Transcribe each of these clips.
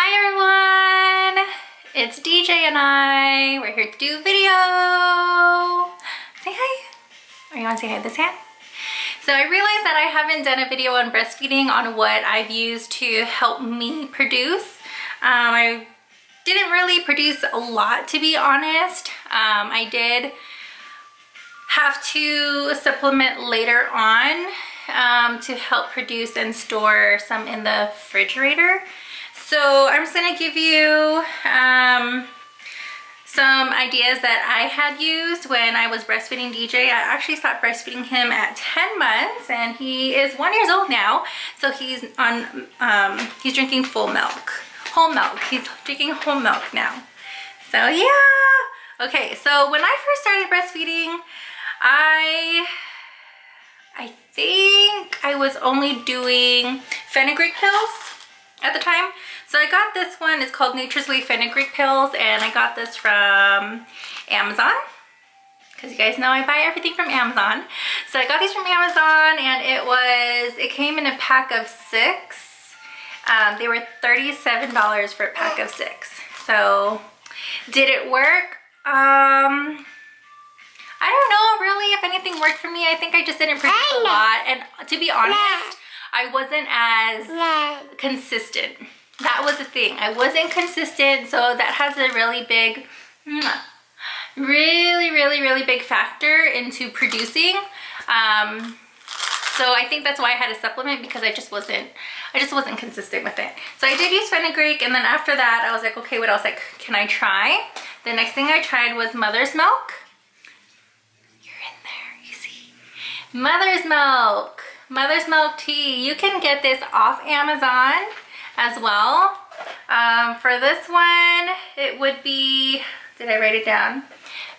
Hi everyone! It's DJ and I. We're here to do a video. Say hi. Or you want to say hi this hand? So I realized that I haven't done a video on breastfeeding on what I've used to help me produce. I didn't really produce a lot, to be honest. I did have to supplement later on to help produce and store some in the refrigerator. So I'm just gonna give you some ideas that I had used when I was breastfeeding DJ. I actually stopped breastfeeding him at 10 months and he is 1 year old now. So he's on, he's drinking full milk, whole milk. He's drinking whole milk now. So yeah. Okay, so when I first started breastfeeding, I think I was only doing fenugreek pills at the time. So I got this one, it's called Nature's Way Fenugreek Pills, and I got this from Amazon, because you guys know I buy everything from Amazon. So I got these from Amazon, and it came in a pack of 6. They were $37 for a pack of 6. So did it work? I don't know really if anything worked for me. I think I just didn't produce a lot, and to be honest, I wasn't as consistent. That was the thing. I wasn't consistent, so that has a really big, really big factor into producing. So I think that's why I had a supplement, because I just wasn't consistent with it. So I did use fenugreek, and then after that I was like, okay, what else can I try? The next thing I tried was mother's milk. You're in there, you see. Mother's milk tea. You can get this off Amazon as well. For this one, it would be, did I write it down?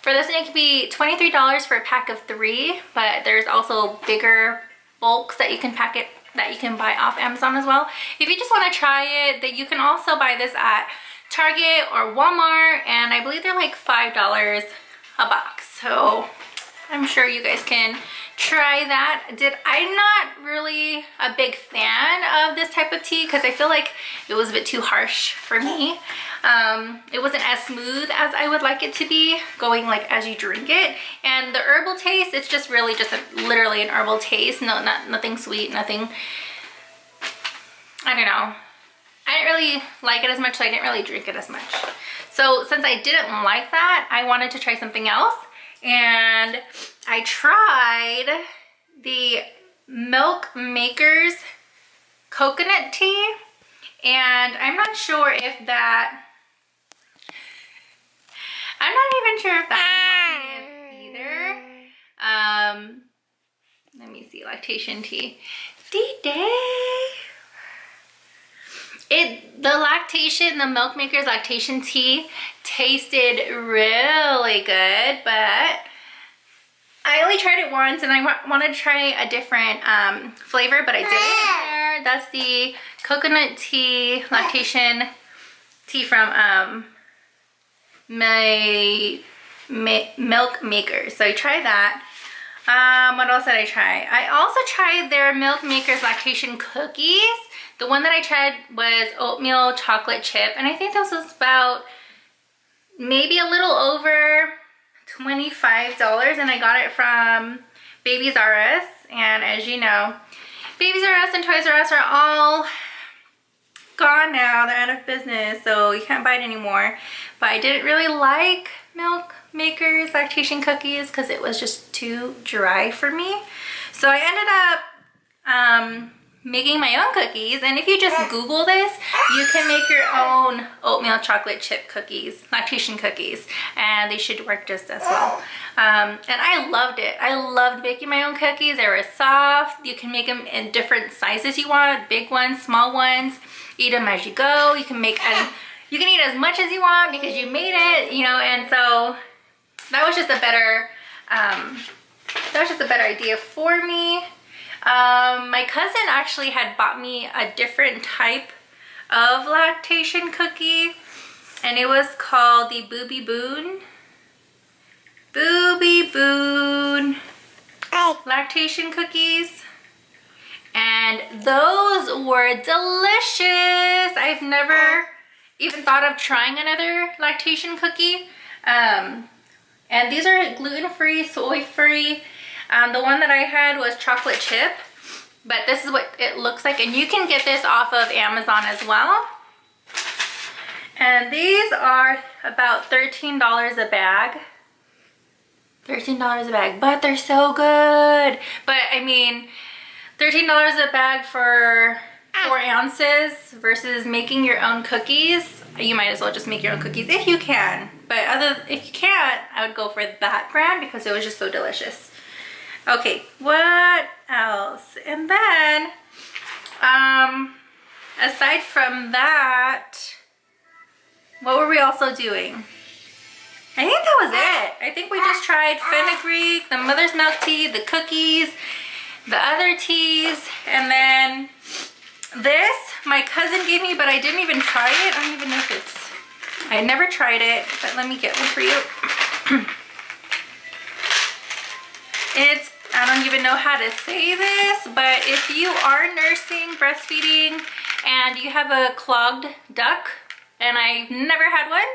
For this one, it could be $23 for a pack of 3, but there's also bigger bulks that you can buy off Amazon as well. If you just want to try it, that you can also buy this at Target or Walmart, and I believe they're like $5 a box. So I'm sure you guys can try that. I'm not really a big fan of this type of tea, because I feel like it was a bit too harsh for me. It wasn't as smooth as I would like it to be, going like as you drink it. And the herbal taste, it's just really just literally an herbal taste. No, nothing sweet, nothing, I don't know. I didn't really like it as much, so I didn't really drink it as much. So since I didn't like that, I wanted to try something else. And I tried the Milk Makers coconut tea, and I'm not even sure if that is either. Let me see, lactation tea. The Milk Makers lactation tea tasted really good, but I only tried it once, and I wanted to try a different flavor, but I didn't. That's the coconut tea, lactation tea from my Milk Makers. So I tried that. What else did I try? I also tried their Milk Makers lactation cookies. The one that I tried was oatmeal chocolate chip, and I think this was about maybe a little over $25, and I got it from Babies R Us. And as you know, Babies R Us and Toys R Us are all gone now. They're out of business, so you can't buy it anymore. But I didn't really like Milk Makers lactation cookies because it was just too dry for me. So I ended up making my own cookies, and if you just Google this, you can make your own oatmeal chocolate chip cookies, lactation cookies, and they should work just as well. And I loved it. I loved making my own cookies. They were soft. You can make them in different sizes you want, big ones, small ones. Eat them as you go. You can eat as much as you want because you made it, you know. And so that was just a better idea for me. My cousin actually had bought me a different type of lactation cookie, and it was called the Booby Boon lactation cookies, and those were delicious. I've never even thought of trying another lactation cookie. And these are gluten-free, soy-free. The one that I had was chocolate chip, but this is what it looks like. And you can get this off of Amazon as well. And these are about $13 a bag. $13 a bag, but they're so good. But I mean, $13 a bag for 4 ounces versus making your own cookies. You might as well just make your own cookies if you can. But if you can't, I would go for that brand because it was just so delicious. Okay, what else? And then, aside from that, what were we also doing? I think that was it. I think we just tried fenugreek, the mother's milk tea, the cookies, the other teas, and then this my cousin gave me, but I didn't even try it. I don't even know if it's, I never tried it, but let me get one for you. It's, I don't even know how to say this, but if you are nursing, breastfeeding, and you have a clogged duct, and I've never had one,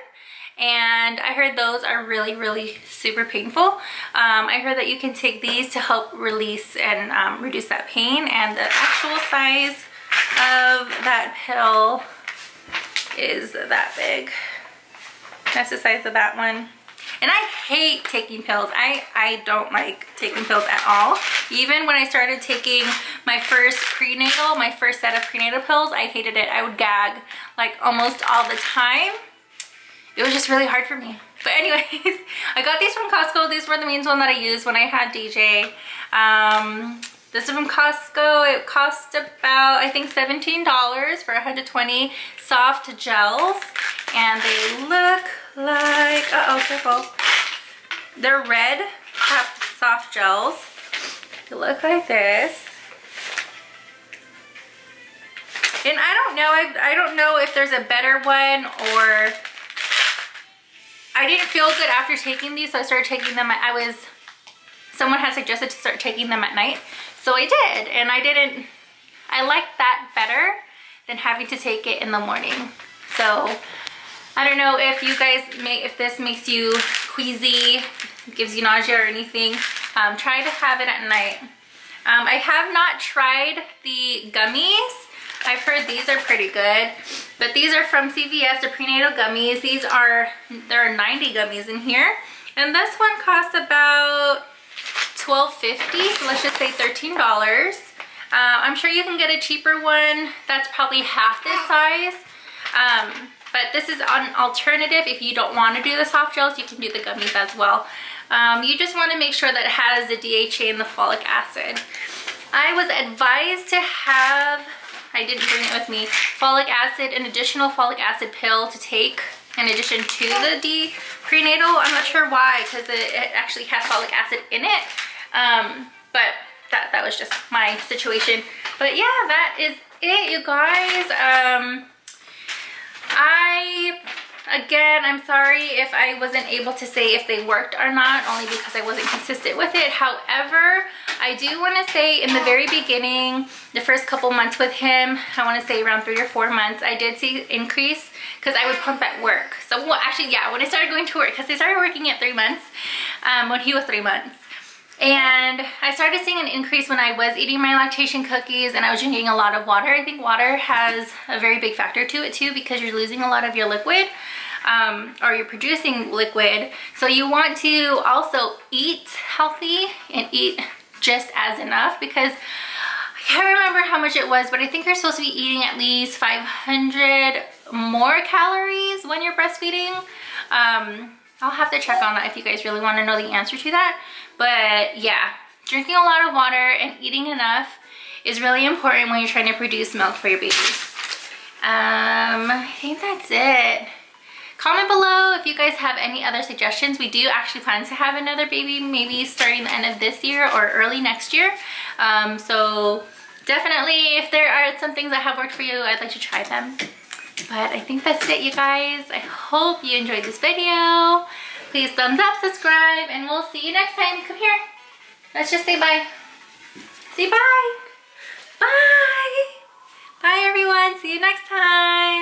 and I heard those are really, really super painful. I heard that you can take these to help release and reduce that pain, and the actual size of that pill is that big. That's the size of that one. And I hate taking pills. I don't like taking pills at all. Even when I started taking my first prenatal, my first set of prenatal pills, I hated it. I would gag like almost all the time. It was just really hard for me. But anyways, I got these from Costco. These were the main ones that I used when I had DJ. This is from Costco. It cost about, I think, $17 for 120 soft gels. And they look like, uh-oh, careful. They're red soft gels. They look like this. And I don't know if there's a better one, or I didn't feel good after taking these, so I started taking them. Someone had suggested to start taking them at night, so I did, and I liked that better than having to take it in the morning. So I don't know if you guys if this makes you queasy, gives you nausea or anything. Try to have it at night. I have not tried the gummies. I've heard these are pretty good, but these are from CVS, the prenatal gummies. There are 90 gummies in here, and this one costs about $12.50, so let's just say $13. I'm sure you can get a cheaper one that's probably half this size, but this is an alternative. If you don't want to do the soft gels, you can do the gummies as well. You just want to make sure that it has the DHA and the folic acid. I was advised to have, I didn't bring it with me, folic acid, an additional folic acid pill to take in addition to the prenatal. I'm not sure why, because it actually has folic acid in it. But that was just my situation. But yeah, that is it, you guys. Again, I'm sorry if I wasn't able to say if they worked or not, only because I wasn't consistent with it. However, I do want to say in the very beginning, the first couple months with him, I want to say around 3 or 4 months, I did see increase because I would pump at work. So, well, actually, yeah, when I started going to work, because I started working at 3 months, when he was 3 months. And I started seeing an increase when I was eating my lactation cookies and I was drinking a lot of water. I think water has a very big factor to it too, because you're losing a lot of your liquid, or you're producing liquid. So you want to also eat healthy and eat just as enough, because I can't remember how much it was, but I think you're supposed to be eating at least 500 more calories when you're breastfeeding. I'll have to check on that if you guys really want to know the answer to that. But yeah, drinking a lot of water and eating enough is really important when you're trying to produce milk for your baby. I think that's it. Comment below if you guys have any other suggestions. We do actually plan to have another baby, maybe starting the end of this year or early next year. So definitely, if there are some things that have worked for you, I'd like to try them. But I think that's it, you guys. I hope you enjoyed this video. Please thumbs up, subscribe, and we'll see you next time. Come here. Let's just say bye. Say bye. Bye. Bye, everyone. See you next time.